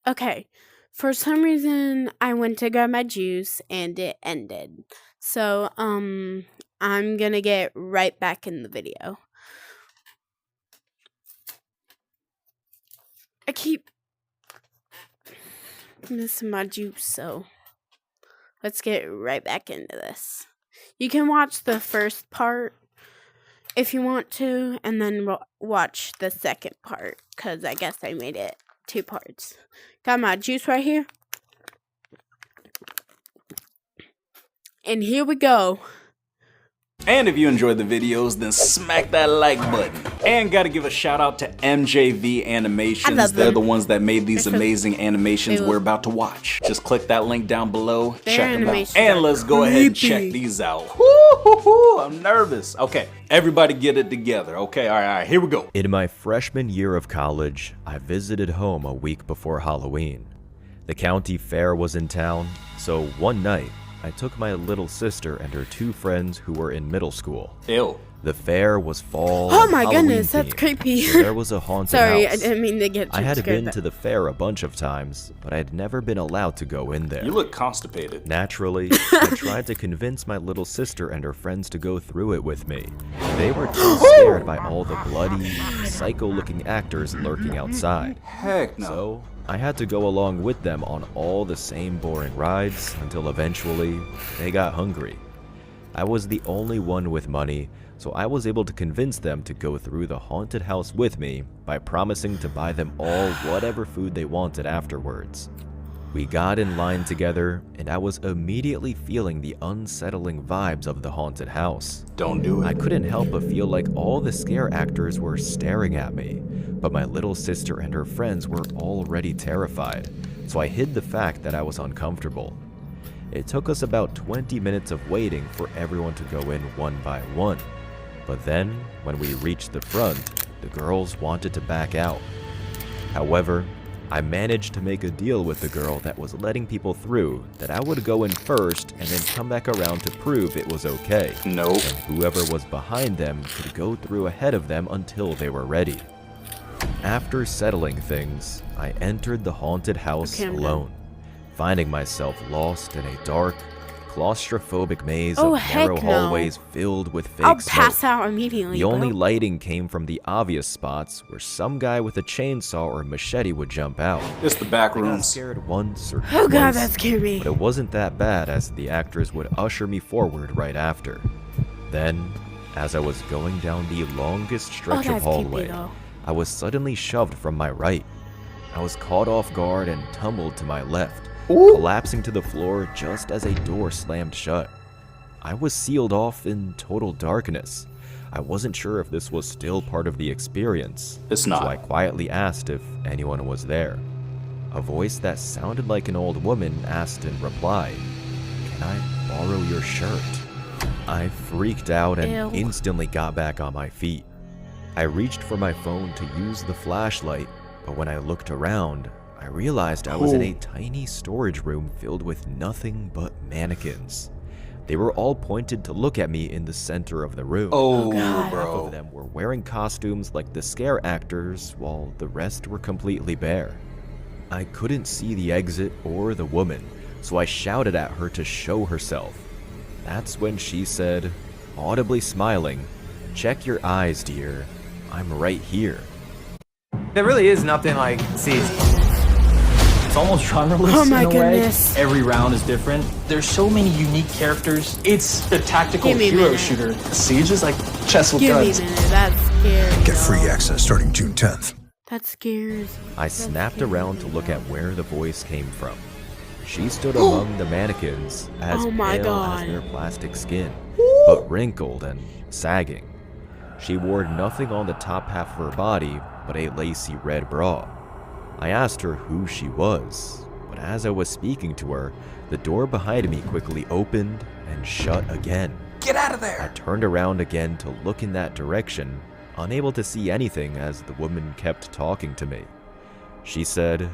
Okay. For some reason, I went to grab my juice and it ended. So, I'm gonna get right back in the video. I keep missing my juice, so let's get right back into this. You can watch the first part if you want to, and then watch the second part, because I guess I made it 2 parts. Got my juice right here. And here we go. And if you enjoyed the videos, then smack that like button. And gotta give a shout out to MJV Animations. They're the ones that made these amazing animations we're about to watch. Just click that link down below, check them out. And let's go ahead and check these out. Woo-hoo-hoo, I'm nervous. Okay, everybody get it together. Okay, all right, here we go. In my freshman year of college, I visited home a week before Halloween. The county fair was in town, so one night, I took my little sister and her 2 friends who were in middle school. Ew. The fair was fall. Oh my Halloween goodness, that's themed, creepy. So there was a haunted Sorry, house. I didn't mean to get you I had scared. been to the fair a bunch of times, but I had never been allowed to go in there. You look constipated. Naturally, I tried to convince my little sister and her friends to go through it with me. They were too scared by all the bloody, psycho-looking actors lurking outside. Heck no. So, I had to go along with them on all the same boring rides until eventually they got hungry. I was the only one with money, so I was able to convince them to go through the haunted house with me by promising to buy them all whatever food they wanted afterwards. We got in line together, and I was immediately feeling the unsettling vibes of the haunted house. Don't do it. I couldn't help but feel like all the scare actors were staring at me, but my little sister and her friends were already terrified, so I hid the fact that I was uncomfortable. It took us about 20 minutes of waiting for everyone to go in one by one, but then, when we reached the front, the girls wanted to back out. However, I managed to make a deal with the girl that was letting people through that I would go in first and then come back around to prove it was okay. Nope. And whoever was behind them could go through ahead of them until they were ready. After settling things, I entered the haunted house alone, finding myself lost in a dark, claustrophobic maze of narrow hallways filled with fake I'll smoke. pass out immediately. The only lighting came from the obvious spots where some guy with a chainsaw or machete would jump out. It's the back I got rooms. scared once or twice, Oh god, that scared me. but it wasn't that bad as the actors would usher me forward right after. Then, as I was going down the longest stretch of hallway, I was suddenly shoved from my right. I was caught off guard and tumbled to my left, collapsing to the floor just as a door slammed shut. I was sealed off in total darkness. I wasn't sure if this was still part of the experience. It's not. So I quietly asked if anyone was there. A voice that sounded like an old woman asked in reply, "Can I borrow your shirt?" I freaked out and instantly got back on my feet. I reached for my phone to use the flashlight, but when I looked around, I realized I was in a tiny storage room filled with nothing but mannequins. They were all pointed to look at me in the center of the room. Oh, Half bro. of them were wearing costumes like the scare actors, while the rest were completely bare. I couldn't see the exit or the woman, so I shouted at her to show herself. That's when she said, audibly smiling, "Check your eyes, dear. I'm right here." There really is nothing like, see, it's almost genreless in a way. Every round is different. There's so many unique characters. It's the tactical hero shooter. Siege is like chess with guns. Give me a minute, that's scary. Get free access starting June 10th. That scares. I snapped around to look at where the voice came from. She stood among the mannequins, as pale as their plastic skin, but wrinkled and sagging. She wore nothing on the top half of her body but a lacy red bra. I asked her who she was, but as I was speaking to her, the door behind me quickly opened and shut again. Get out of there! I turned around again to look in that direction, unable to see anything as the woman kept talking to me. She said,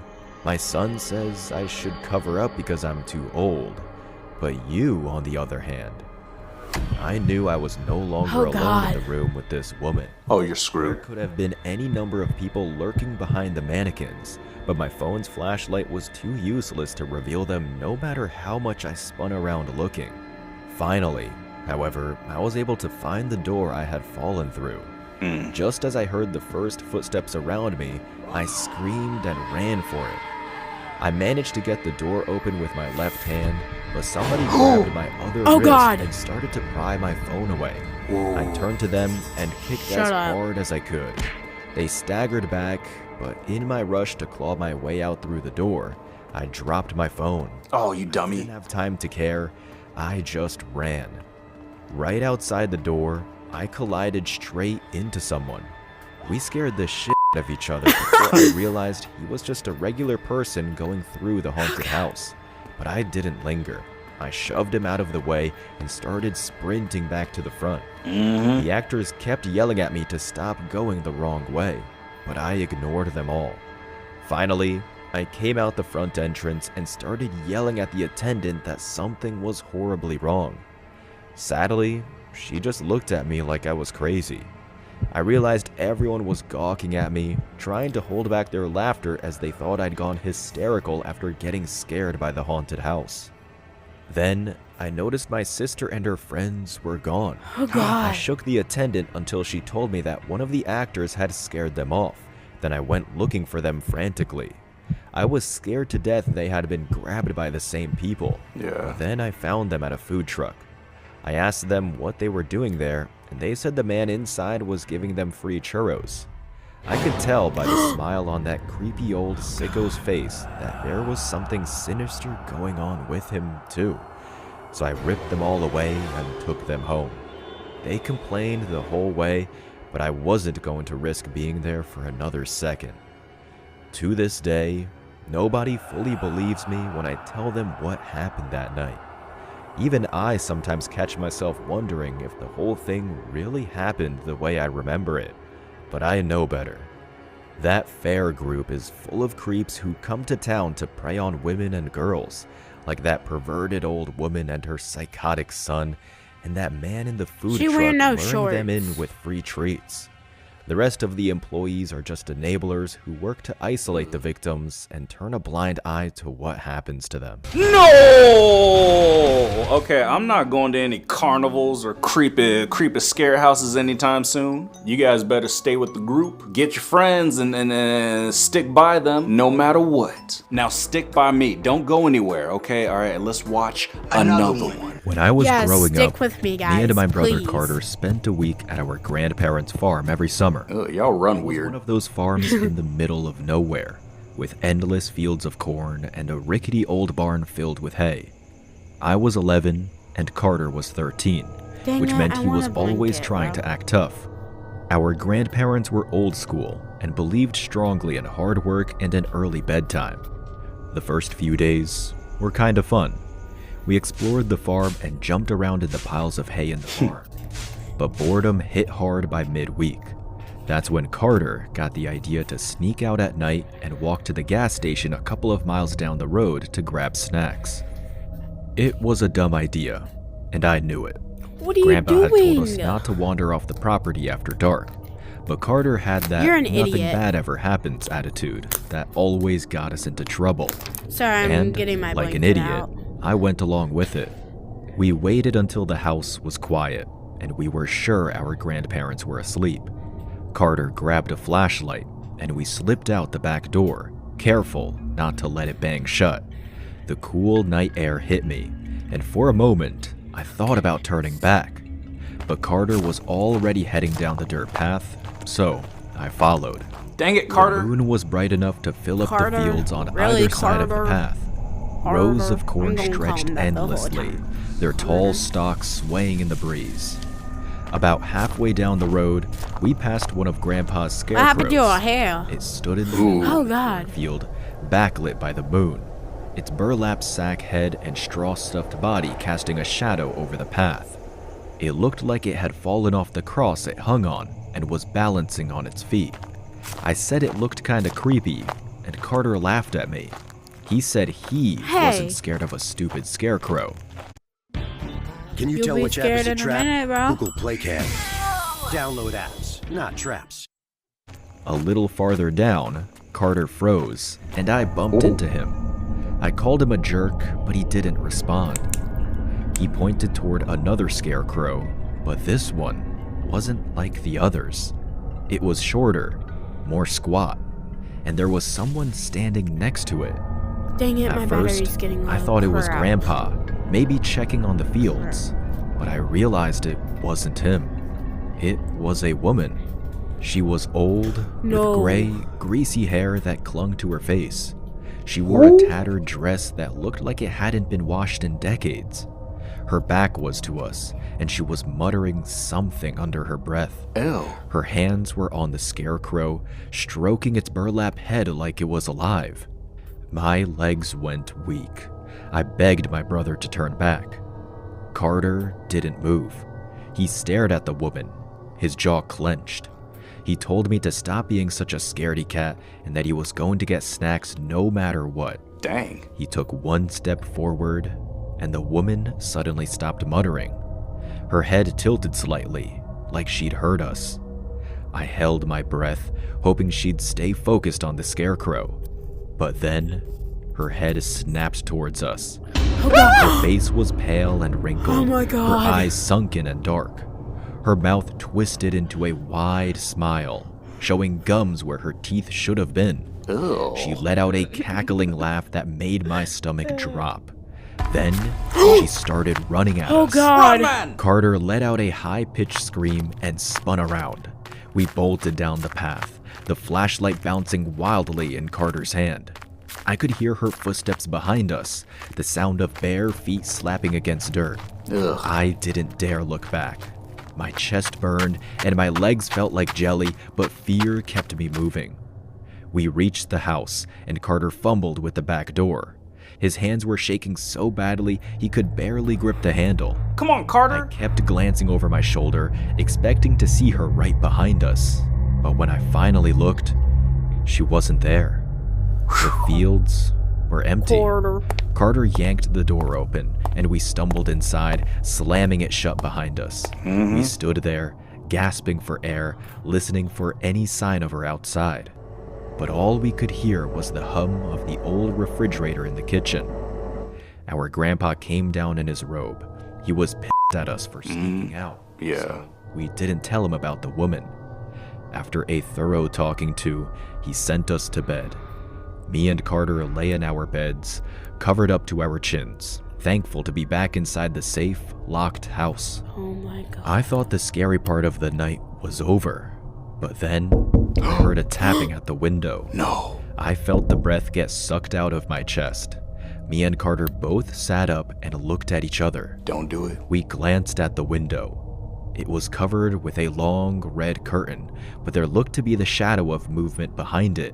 "My son says I should cover up because I'm too old, but you, on the other hand." I knew I was no longer alone in the room with this woman. Oh, you're There screwed. could have been any number of people lurking behind the mannequins, but my phone's flashlight was too useless to reveal them no matter how much I spun around looking. Finally, however, I was able to find the door I had fallen through. Just as I heard the first footsteps around me, I screamed and ran for it. I managed to get the door open with my left hand, but somebody grabbed my other wrist and started to pry my phone away. I turned to them and kicked as hard as I could. They staggered back, but in my rush to claw my way out through the door, I dropped my phone. Oh, you I dummy. didn't have time to care. I just ran. Right outside the door, I collided straight into someone. We scared the shit out of each other before I realized he was just a regular person going through the haunted house. But I didn't linger. I shoved him out of the way and started sprinting back to the front. The actors kept yelling at me to stop going the wrong way, but I ignored them all. Finally, I came out the front entrance and started yelling at the attendant that something was horribly wrong. Sadly, she just looked at me like I was crazy. I realized everyone was gawking at me, trying to hold back their laughter as they thought I'd gone hysterical after getting scared by the haunted house. Then, I noticed my sister and her friends were gone. I shook the attendant until she told me that one of the actors had scared them off. Then I went looking for them frantically. I was scared to death they had been grabbed by the same people. Then I found them at a food truck. I asked them what they were doing there, and they said the man inside was giving them free churros. I could tell by the smile on that creepy old sicko's face that there was something sinister going on with him too. So I ripped them all away and took them home. They complained the whole way, but I wasn't going to risk being there for another second. To this day, nobody fully believes me when I tell them what happened that night. Even I sometimes catch myself wondering if the whole thing really happened the way I remember it, but I know better. That fair group is full of creeps who come to town to prey on women and girls, like that perverted old woman and her psychotic son, and that man in the food truck luring them in with free treats. The rest of the employees are just enablers who work to isolate the victims and turn a blind eye to what happens to them. No! Okay, I'm not going to any carnivals or creepy scare houses anytime soon. You guys better stay with the group, get your friends, and stick by them no matter what. Now stick by me. Don't go anywhere, okay? All right, let's watch another one. When I was growing up, with me, me and my brother please. Carter spent a week at our grandparents' farm every summer. Y'all run It was weird. one of those farms in the middle of nowhere, with endless fields of corn and a rickety old barn filled with hay. I was 11 and Carter was 13, which meant he was always trying to act tough. Our grandparents were old school and believed strongly in hard work and an early bedtime. The first few days were kind of fun. We explored the farm and jumped around in the piles of hay in the barn. But boredom hit hard by midweek. That's when Carter got the idea to sneak out at night and walk to the gas station a couple of miles down the road to grab snacks. It was a dumb idea, and I knew it. What are Grandpa you had doing? told us not to wander off the property after dark, but Carter had that You're an nothing idiot. bad ever happens attitude that always got us into trouble. Sorry, I'm And, getting my like an blanket idiot, out. I went along with it. We waited until the house was quiet, and we were sure our grandparents were asleep. Carter grabbed a flashlight, and we slipped out the back door, careful not to let it bang shut. The cool night air hit me, and for a moment, I thought about turning back. But Carter was already heading down the dirt path, so I followed. Dang it, Carter. The moon was bright enough to fill up Carter? the fields on Really, either side of the Carter? path. Rows Carter? of corn I'm gonna call stretched him that the whole endlessly, time. their tall stalks swaying in the breeze. About halfway down the road, we passed one of Grandpa's What scarecrows. happened to your hair? It stood in the middle Oh of God. the field, backlit by the moon, its burlap sack head and straw-stuffed body casting a shadow over the path. It looked like it had fallen off the cross it hung on and was balancing on its feet. I said it looked kinda creepy, and Carter laughed at me. He said he Hey. wasn't scared of a stupid scarecrow. Can you You'll tell be which app scared is a in a trap? minute, bro. Google Playcam. Download apps, not traps. A little farther down, Carter froze, and I bumped into him. I called him a jerk, but he didn't respond. He pointed toward another scarecrow, but this one wasn't like the others. It was shorter, more squat, and there was someone standing next to it. Dang it, my At battery's first, getting low. I thought it was Crap. Grandpa, maybe checking on the fields, but I realized it wasn't him. It was a woman. She was old, No. with gray, greasy hair that clung to her face. She wore a tattered dress that looked like it hadn't been washed in decades. Her back was to us, and she was muttering something under her breath. Ew. Her hands were on the scarecrow, stroking its burlap head like it was alive. My legs went weak. I begged my brother to turn back. Carter didn't move. He stared at the woman, his jaw clenched. He told me to stop being such a scaredy cat and that he was going to get snacks no matter what. Dang. He took one step forward, and the woman suddenly stopped muttering. Her head tilted slightly, like she'd heard us. I held my breath, hoping she'd stay focused on the scarecrow. But then, her head snapped towards us. Her face was pale and wrinkled, Oh my God. her eyes sunken and dark. Her mouth twisted into a wide smile, showing gums where her teeth should have been. Ew. She let out a cackling laugh that made my stomach drop. Then, she started running at Oh us. God. Man. Carter let out a high-pitched scream and spun around. We bolted down the path, the flashlight bouncing wildly in Carter's hand. I could hear her footsteps behind us, the sound of bare feet slapping against dirt. Ugh. I didn't dare look back. My chest burned and my legs felt like jelly, but fear kept me moving. We reached the house, and Carter fumbled with the back door. His hands were shaking so badly he could barely grip the handle. Come on, I Carter. kept glancing over my shoulder, expecting to see her right behind us. But when I finally looked, she wasn't there. The fields were empty. Carter yanked the door open, and we stumbled inside, slamming it shut behind us. We stood there, gasping for air, listening for any sign of her outside. But all we could hear was the hum of the old refrigerator in the kitchen. Our grandpa came down in his robe. He was pissed at us for sneaking out. Yeah. So we didn't tell him about the woman. After a thorough talking to, he sent us to bed. Me and Carter lay in our beds, covered up to our chins, thankful to be back inside the safe, locked house. Oh my God. I thought the scary part of the night was over, but then I heard a tapping at the window. No. I felt the breath get sucked out of my chest. Me and Carter both sat up and looked at each other. Don't do it. We glanced at the window. It was covered with a long red curtain, but there looked to be the shadow of movement behind it.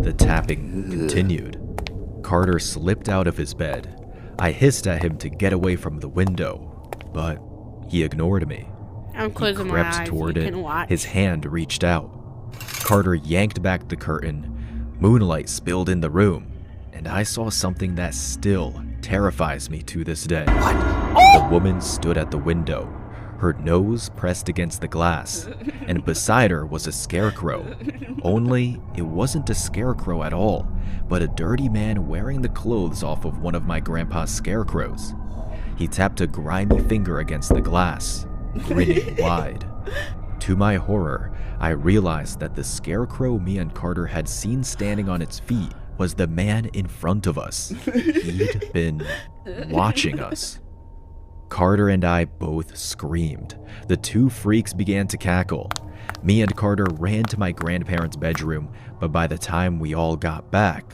The tapping continued. Carter slipped out of his bed. I hissed at him to get away from the window, but he ignored me. I'm He closing my crept eyes. toward You it. can watch. His hand reached out. Carter yanked back the curtain. Moonlight spilled in the room, and I saw something that still terrifies me to this day. The woman stood at the window, her nose pressed against the glass, and beside her was a scarecrow. Only it wasn't a scarecrow at all, but a dirty man wearing the clothes off of one of my grandpa's scarecrows. He tapped a grimy finger against the glass, grinning wide. To my horror, I realized that the scarecrow me and Carter had seen standing on its feet was the man in front of us. He'd been watching us. Carter and I both screamed. The two freaks began to cackle. Me and Carter ran to my grandparents' bedroom, but by the time we all got back,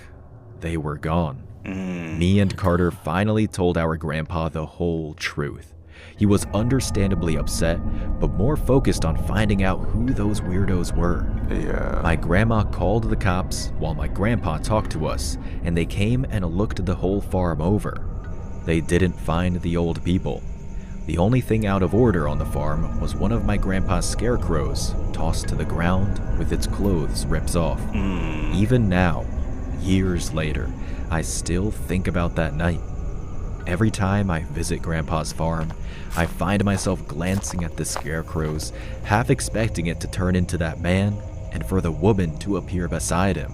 they were gone. Me and Carter finally told our grandpa the whole truth. He was understandably upset, but more focused on finding out who those weirdos were. Yeah. My grandma called the cops while my grandpa talked to us, and they came and looked the whole farm over. They didn't find the old people. The only thing out of order on the farm was one of my grandpa's scarecrows tossed to the ground with its clothes ripped off. Even now, years later, I still think about that night. Every time I visit Grandpa's farm, I find myself glancing at the scarecrows, half expecting it to turn into that man and for the woman to appear beside him.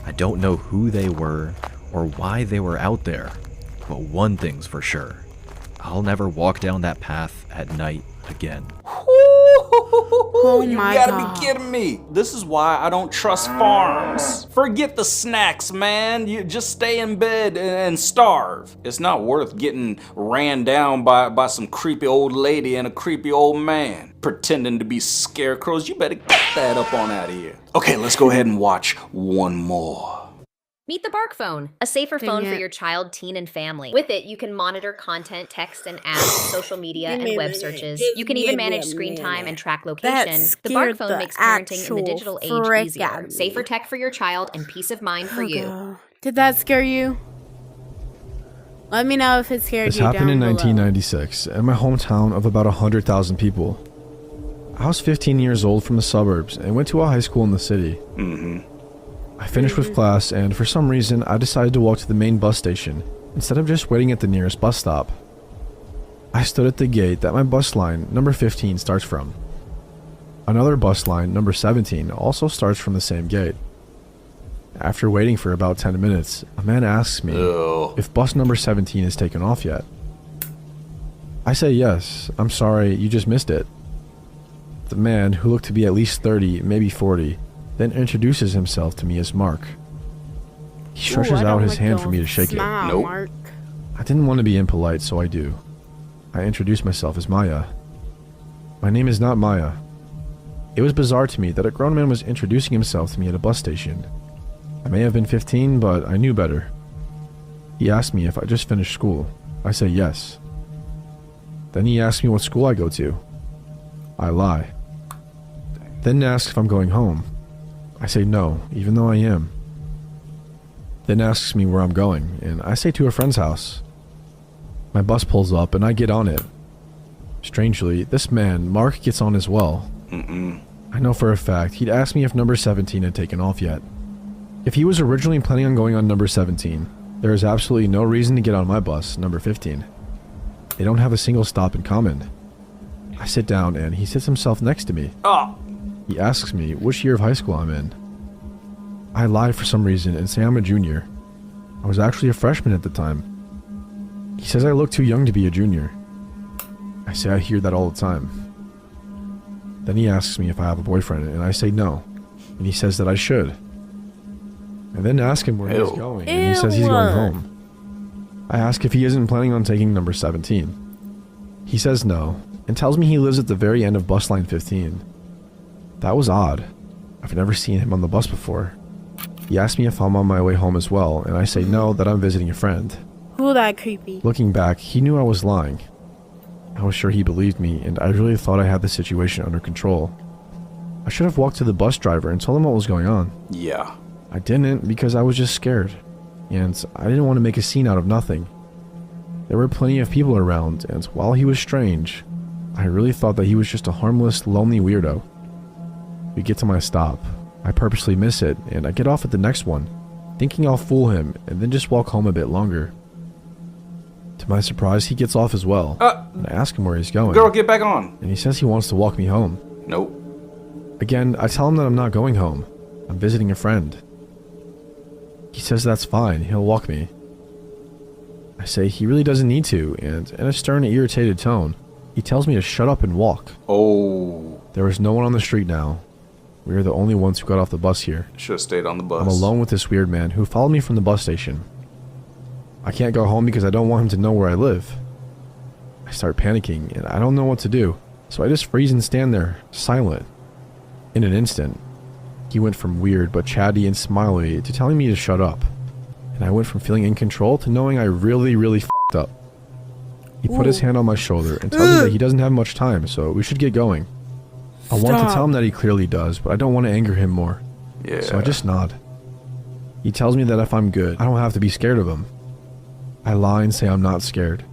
I don't know who they were or why they were out there, but one thing's for sure. I'll never walk down that path at night again. Oh You my gotta God. be kidding me. This is why I don't trust farms. Forget the snacks, man. You just stay in bed and starve. It's not worth getting ran down by some creepy old lady and a creepy old man pretending to be scarecrows. You better get that up on out of here. Okay, let's go ahead and watch one more. Meet the Bark Phone, a safer Dang phone for it. your child, teen, and family. With it, you can monitor content, text, and apps, social media, and web searches. You can even manage screen time and track location. The Bark scared Phone the makes parenting in the actual digital frick age out easier. of me. Safer tech for your child and peace of mind for you. God. Did that scare you? Let me know if it scared This you happened down in below. 1996 in my hometown of about 100,000 people. I was 15 years old from the suburbs and went to a high school in the city. I finished with class and for some reason I decided to walk to the main bus station instead of just waiting at the nearest bus stop. I stood at the gate that my bus line, number 15, starts from. Another bus line, number 17, also starts from the same gate. After waiting for about 10 minutes, a man asks me if bus number 17 is taken off yet. I say yes, I'm sorry, you just missed it. The man, who looked to be at least 30, maybe 40, then introduces himself to me as Mark. He stretches out his hand for me to shake it. Nope. Mark. I didn't want to be impolite, so I do. I introduce myself as Maya. My name is not Maya. It was bizarre to me that a grown man was introducing himself to me at a bus station. I may have been 15, but I knew better. He asked me if I just finished school. I say yes. Then he asks me what school I go to. I lie. Then asks if I'm going home. I say no, even though I am. Then asks me where I'm going, and I say to a friend's house. My bus pulls up and I get on it. Strangely, this man, Mark, gets on as well. I know for a fact he'd asked me if number 17 had taken off yet. If he was originally planning on going on number 17, there is absolutely no reason to get on my bus, number 15. They don't have a single stop in common. I sit down and he sits himself next to me. He asks me which year of high school I'm in. I lie for some reason and say I'm a junior. I was actually a freshman at the time. He says I look too young to be a junior. I say I hear that all the time. Then he asks me if I have a boyfriend and I say no. And he says that I should. I then ask him where he's going and he says he's going home. I ask if he isn't planning on taking number 17. He says no and tells me he lives at the very end of bus line 15. That was odd. I've never seen him on the bus before. He asked me if I'm on my way home as well, and I say no, that I'm visiting a friend. Who that creepy? Looking back, he knew I was lying. I was sure he believed me, and I really thought I had the situation under control. I should have walked to the bus driver and told him what was going on. Yeah. I didn't because I was just scared, and I didn't want to make a scene out of nothing. There were plenty of people around, and while he was strange, I really thought that he was just a harmless, lonely weirdo. We get to my stop. I purposely miss it, and I get off at the next one, thinking I'll fool him and then just walk home a bit longer. To my surprise, he gets off as well, and I ask him where he's going. Girl, get back on. And he says he wants to walk me home. Nope. Again, I tell him that I'm not going home. I'm visiting a friend. He says that's fine, he'll walk me. I say he really doesn't need to, and in a stern, irritated tone, he tells me to shut up and walk. Oh. There was no one on the street now. We are the only ones who got off the bus here. Should have stayed on the bus. I'm alone with this weird man who followed me from the bus station. I can't go home because I don't want him to know where I live. I start panicking and I don't know what to do, so I just freeze and stand there, silent. In an instant, he went from weird but chatty and smiley to telling me to shut up. And I went from feeling in control to knowing I really f***ed up. He put his hand on my shoulder and tells me that he doesn't have much time, so we should get going. I want to tell him that he clearly does, but I don't want to anger him more. Yeah. So I just nod. He tells me that if I'm good, I don't have to be scared of him. I lie and say I'm not scared.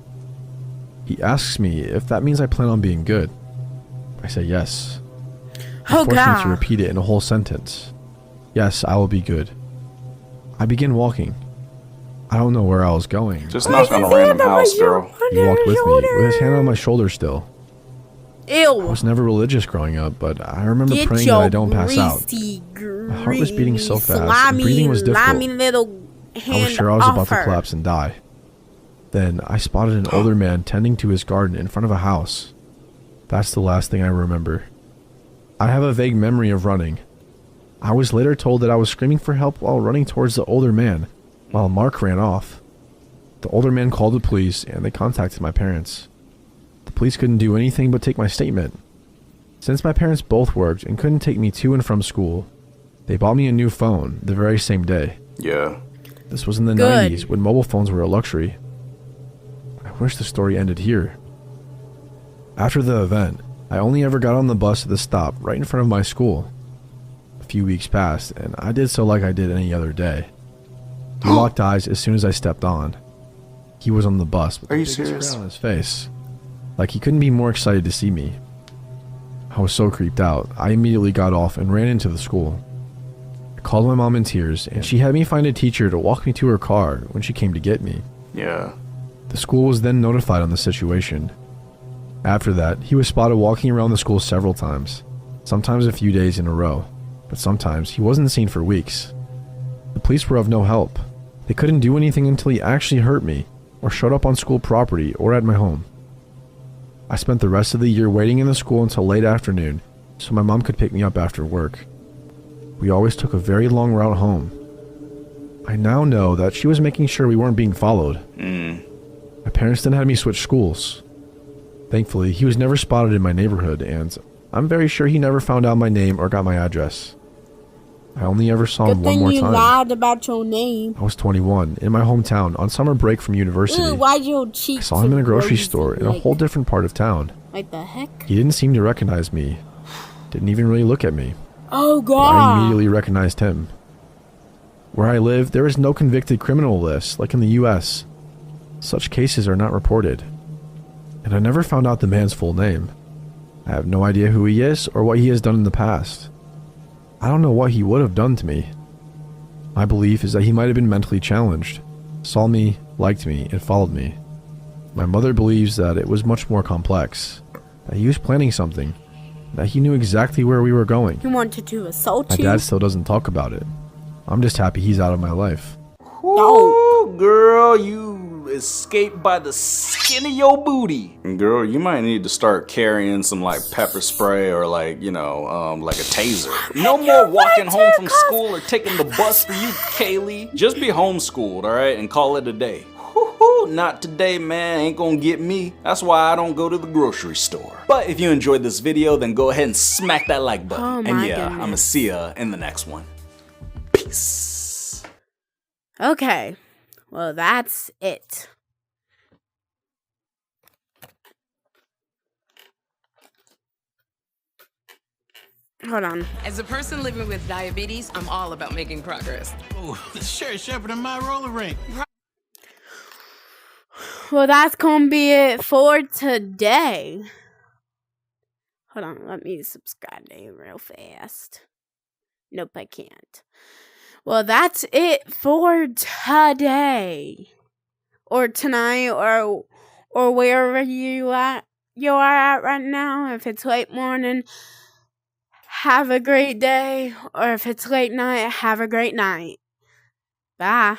He asks me if that means I plan on being good. I say yes. He forced me to repeat it in a whole sentence. Yes, I will be good. I begin walking. I don't know where I was going. Just knock on a random house, girl. He walked with me, with his hand on my shoulder still. Ew. I was never religious growing up, but I remember praying that I don't pass out. My heart was beating so fast, and breathing was difficult. I was sure I was about to collapse and die. Then I spotted an older man tending to his garden in front of a house. That's the last thing I remember. I have a vague memory of running. I was later told that I was screaming for help while running towards the older man, while Mark ran off. The older man called the police, and they contacted my parents. The police couldn't do anything but take my statement. Since my parents both worked and couldn't take me to and from school, they bought me a new phone the very same day. Yeah. This was in the 90s when mobile phones were a luxury. I wish the story ended here. After the event, I only ever got on the bus at the stop right in front of my school. A few weeks passed, and I did so like I did any other day. He locked eyes as soon as I stepped on. He was on the bus with a big grin on his face, like he couldn't be more excited to see me. I was so creeped out, I immediately got off and ran into the school. I called my mom in tears, and she had me find a teacher to walk me to her car when she came to get me. Yeah. The school was then notified on the situation. After that, he was spotted walking around the school several times, sometimes a few days in a row, but sometimes he wasn't seen for weeks. The police were of no help. They couldn't do anything until he actually hurt me, or showed up on school property or at my home. I spent the rest of the year waiting in the school until late afternoon, so my mom could pick me up after work. We always took a very long route home. I now know that she was making sure we weren't being followed. My parents then had me switch schools. Thankfully, he was never spotted in my neighborhood, and I'm very sure he never found out my name or got my address. I only ever saw him one more time. You lied about your name. I was 21, in my hometown, on summer break from university. Why'd your cheeks I saw him in a grocery store in a whole different part of town. Like the heck? He didn't seem to recognize me. Didn't even really look at me. Oh But God! I immediately recognized him. Where I live, there is no convicted criminal list like in the US. Such cases are not reported. And I never found out the man's full name. I have no idea who he is or what he has done in the past. I don't know what he would have done to me. My belief is that he might have been mentally challenged, saw me, liked me, and followed me. My mother believes that it was much more complex, that he was planning something, that he knew exactly where we were going. He wanted to assault My you? dad still doesn't talk about it. I'm just happy he's out of my life. Oh, girl, you escaped by the skin of your booty. Girl, you might need to start carrying some like pepper spray or like, you know, like a taser. No more walking home from school or taking the bus for you, Kaylee. Just be homeschooled, all right, and call it a day. Not today, man. Ain't gonna get me. That's why I don't go to the grocery store. But if you enjoyed this video, then go ahead and smack that like button. Oh, and my yeah, goodness. I'ma see ya in the next one. Peace. Okay. Well, that's it. Hold on. As a person living with diabetes, I'm all about making progress. Ooh, sure, shepherd in my roller rink. Well, that's gonna be it for today. Hold on, let me subscribe to you real fast. Nope, I can't. Well, that's it for today. Or tonight, or wherever you are at right now. If it's late morning, have a great day. Or if it's late night, have a great night. Bye.